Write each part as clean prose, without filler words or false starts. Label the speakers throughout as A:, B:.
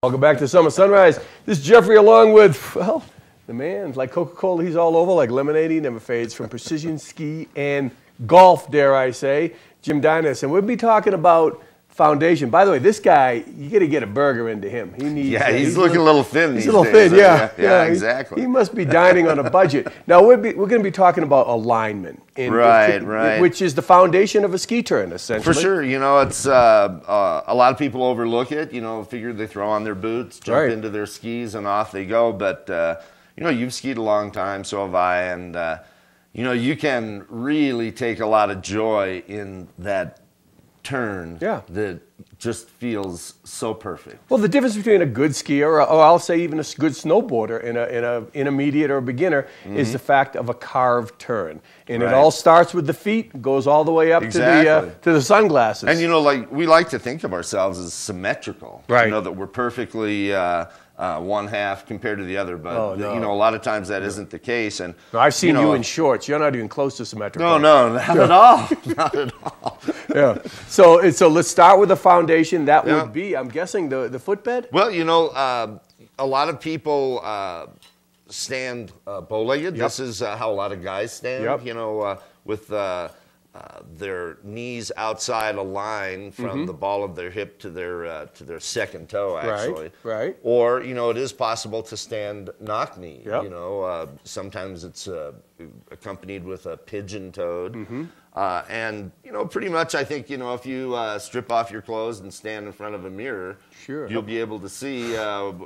A: Welcome back to Summer Sunrise. This is Jeffrey along with, well, the man, like Coca-Cola, he's all over, like lemonade, he never fades, from precision ski and golf, dare I say, Jim Dinas. And we'll be talking about foundation. By the way, this guy, you got to get a burger into him. He needs.
B: Yeah, he's looking a little thin.
A: He's a little thin, yeah.
B: Yeah, exactly.
A: He must be dining on a budget. Now, we're going to be talking about alignment.
B: Right.
A: Which is the foundation of a ski turn, essentially.
B: For sure. You know, it's a lot of people overlook it. You know, figure they throw on their boots, jump into their skis, and off they go. But, you know, you've skied a long time, so have I. And, you know, you can really take a lot of joy in that turn that just feels so perfect. Well,
A: the difference between a good skier, or I'll say even a good snowboarder, and an intermediate or a beginner, is the fact of a carved turn. And it all starts with the feet, goes all the way up to the sunglasses.
B: And you know, like we like to think of ourselves as symmetrical.
A: Right.
B: You know, that we're perfectly one half compared to the other, but you know, a lot of times that isn't the case. And
A: I've seen you in shorts. You're not even close to symmetrical.
B: No, not at all. Not at all.
A: Yeah. So let's start with the foundation. That would be, I'm guessing, the footbed?
B: Well, you know, a lot of people stand bow-legged. This is how a lot of guys stand, you know, with their knees outside a line from the ball of their hip to their second toe, actually.
A: Right.
B: Or, you know, it is possible to stand knock-knee. You know, sometimes it's accompanied with a pigeon-toed. And, you know, pretty much I think, you know, if you strip off your clothes and stand in front of a mirror, you'll be able to see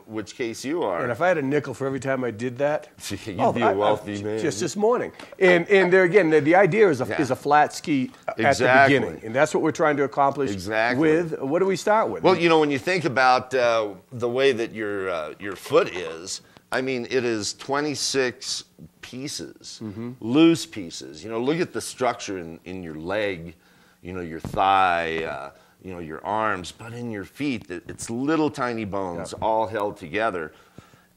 B: which case you are.
A: And if I had a nickel for every time I did that,
B: you'd be a wealthy man.
A: Just this morning. And there again, the idea is a flat ski at the beginning. And that's what we're trying to accomplish with, what do we start with?
B: Well, you know, when you think about the way that your foot is, I mean, it is 26 pieces, loose pieces. You know, look at the structure in your leg, you know, your thigh, you know, your arms, but in your feet, it's little tiny bones all held together.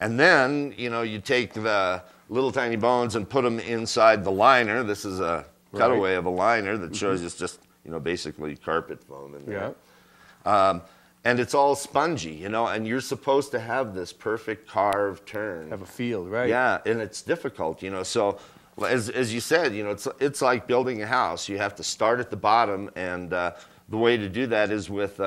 B: And then, you know, you take the little tiny bones and put them inside the liner. This is a cutaway of a liner that shows us just, you know, basically carpet foam in there. And it's all spongy, you know, and you're supposed to have this perfect carved turn.
A: Have a feel, right?
B: Yeah, and it's difficult, you know. So as you said, you know, it's like building a house. You have to start at the bottom, and the way to do that is with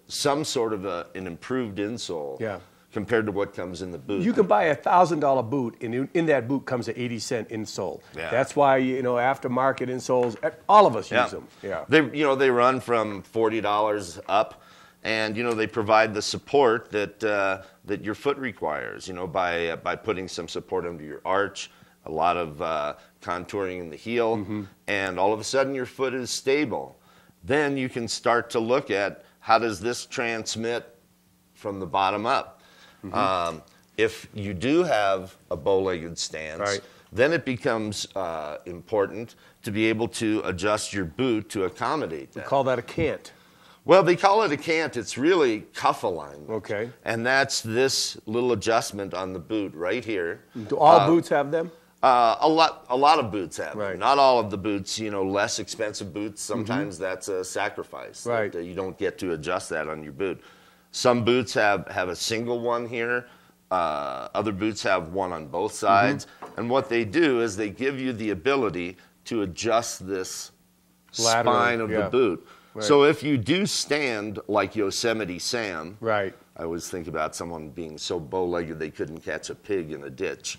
B: some sort of an improved insole compared to what comes in the boot.
A: You can buy a $1,000 boot, and in that boot comes an 80-cent insole. That's why, you know, aftermarket insoles, all of us use them.
B: They run from $40 up. And, you know, they provide the support that your foot requires, you know, by putting some support under your arch, a lot of contouring in the heel, and all of a sudden your foot is stable. Then you can start to look at how does this transmit from the bottom up. If you do have a bow-legged stance, then it becomes important to be able to adjust your boot to accommodate that.
A: We call that a cant.
B: Well, they call it a cant. It's really cuff alignment.
A: Okay.
B: And that's this little adjustment on the boot right here.
A: Do all boots have them?
B: A lot of boots have them. Not all of the boots. You know, less expensive boots, sometimes that's a sacrifice. That, you don't get to adjust that on your boot. Some boots have a single one here. Other boots have one on both sides. And what they do is they give you the ability to adjust this spine of the boot. So if you do stand like Yosemite Sam, I always think about someone being so bow-legged they couldn't catch a pig in a ditch.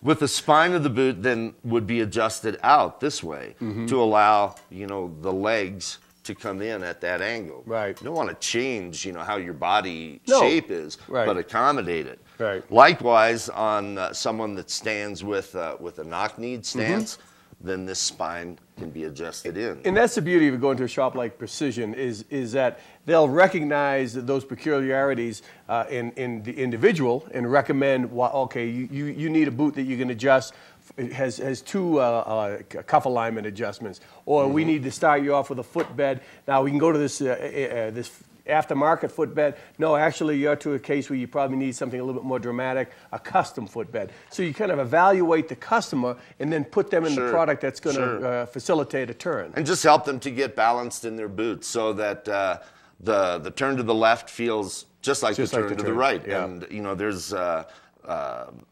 B: With the spine of the boot then would be adjusted out this way to allow, you know, the legs to come in at that angle. You don't want to change, you know, how your body shape is, but accommodate it. Likewise, on someone that stands with a knock-kneed stance, then this spine can be adjusted in.
A: And that's the beauty of going to a shop like Precision is that they'll recognize those peculiarities in the individual and recommend, well, okay, you need a boot that you can adjust. It has two cuff alignment adjustments, or we need to start you off with a footbed. Now we can go to this this aftermarket footbed. No, actually, you're to a case where you probably need something a little bit more dramatic, a custom footbed. So you kind of evaluate the customer and then put them in the product that's going to facilitate a turn.
B: And just help them to get balanced in their boots so that the turn to the left feels just like the turn to the right.
A: Yeah.
B: And, you know, there's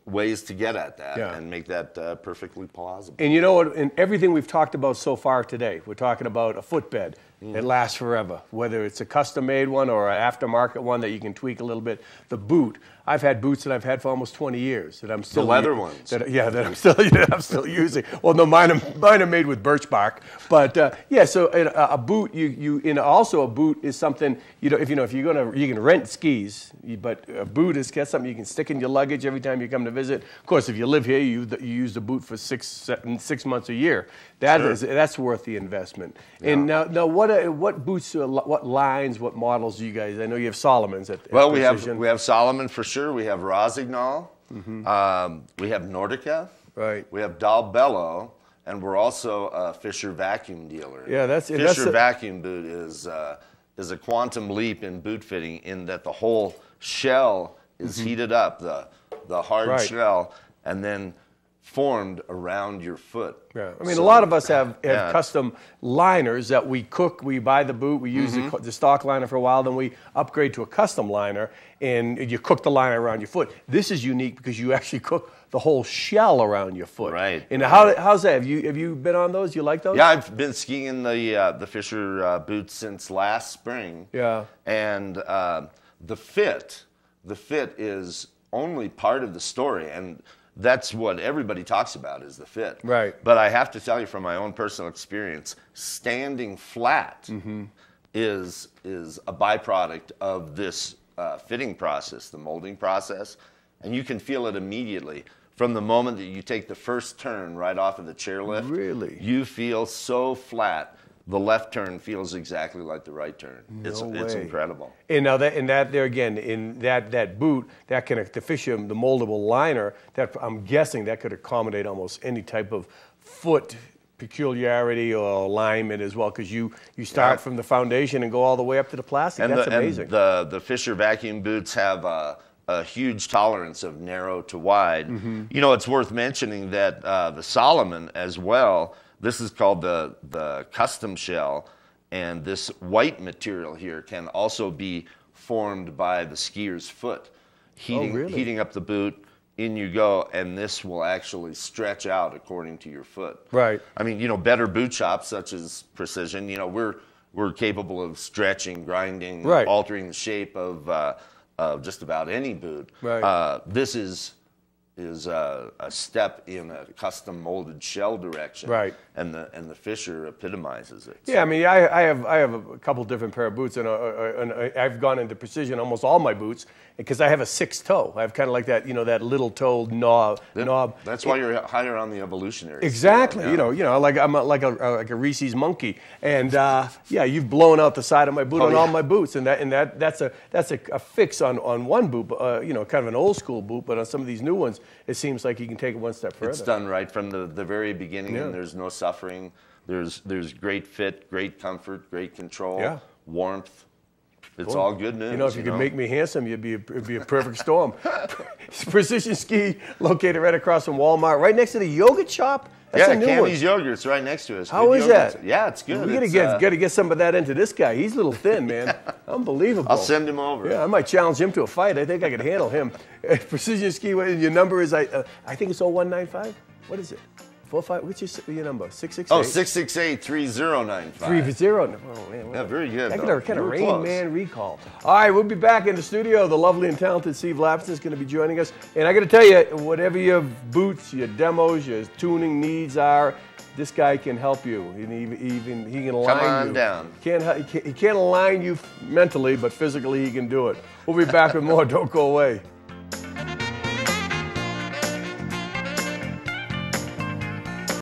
B: ways to get at that
A: Yeah.
B: and make that perfectly plausible.
A: And you know what? In everything we've talked about so far today, we're talking about a footbed. It lasts forever, whether it's a custom-made one or an aftermarket one that you can tweak a little bit. The boot. I've had boots that I've had for almost 20 years that I'm still
B: The leather ones.
A: That I'm still using. Well, no, mine are made with birch bark. But yeah, so a boot, also a boot is something you can rent skis, but a boot is something you can stick in your luggage every time you come to visit. Of course, if you live here, you use the boot for 6 months a year. That's worth the investment. Yeah. And now what boots, what lines, what models do you guys? I know you have Solomon's at Precision.
B: we have Salomon for sure. We have Rosignol. We have Nordica.
A: Right.
B: We have Dalbello, and we're also a Fisher vacuum dealer.
A: Yeah,
B: Fisher vacuum boot is a quantum leap in boot fitting in that the whole shell is heated up, the hard shell, and then formed around your foot.
A: Yeah, I mean, a lot of us have custom liners that we cook. We buy the boot, we use the stock liner for a while, then we upgrade to a custom liner, and you cook the liner around your foot. This is unique because you actually cook the whole shell around your foot.
B: Right.
A: And how's that? Have you been on those? You like those?
B: Yeah, I've been skiing in the Fisher boots since last spring.
A: Yeah.
B: And the fit is only part of the story, and that's what everybody talks about is the fit.
A: Right.
B: But I have to tell you from my own personal experience, standing flat is a byproduct of this fitting process, the molding process, and you can feel it immediately. From the moment that you take the first turn right off of the chairlift,
A: really,
B: you feel so flat. The left turn feels exactly like the right turn. It's incredible.
A: And now that there again, in that boot, the Fisher, the moldable liner, that I'm guessing that could accommodate almost any type of foot peculiarity or alignment as well, because you start from the foundation and go all the way up to the plastic. That's amazing.
B: And the Fisher vacuum boots have a huge tolerance of narrow to wide. You know, it's worth mentioning that the Salomon as well. This is called the custom shell, and this white material here can also be formed by the skier's foot. Heating up the boot, in you go, and this will actually stretch out according to your foot.
A: Right.
B: I mean, you know, better boot shops such as Precision, you know, we're capable of stretching, grinding, altering the shape of just about any boot.
A: Right.
B: This is a step in a custom molded shell direction,
A: right?
B: And the Fisher epitomizes it.
A: Yeah, I mean, I have a couple different pair of boots, and I've gone into Precision almost all my boots because I have a 6 toe. I have kind of like that, you know, that little toe knob.
B: That's why you're higher on the evolutionary.
A: Exactly. Scale, you know, like I'm like a Reese's monkey, and yeah, you've blown out the side of my boot on all my boots, and that's a fix on one boot, you know, kind of an old school boot, but on some of these new ones, it seems like you can take it one step further.
B: It's done right from the very beginning, and there's no suffering. There's great fit, great comfort, great control, warmth. It's all good news.
A: You know, if you could make me handsome, it'd be a perfect storm. Precision Ski, located right across from Walmart, right next to the yogurt shop. That's a new
B: Candy's Yogurt's right next to us.
A: How is that?
B: Yeah, it's good.
A: We gotta get some of that into this guy. He's a little thin, man. Unbelievable.
B: I'll send him over.
A: Yeah, I might challenge him to a fight. I think I could handle him. Precision Ski, your number is, I think it's 0195. What is it? 45, which is your number? 668?
B: Oh, 668-3095.
A: 30. Oh, man.
B: Yeah, very good.
A: I got a kind of Rain Man recall. All right, we'll be back in the studio. The lovely and talented Steve Lapson is going to be joining us. And I got to tell you, whatever your boots, your demos, your tuning needs are, this guy can help you. He can align you.
B: Come on down.
A: He can't align you mentally, but physically he can do it. We'll be back with more. Don't go away.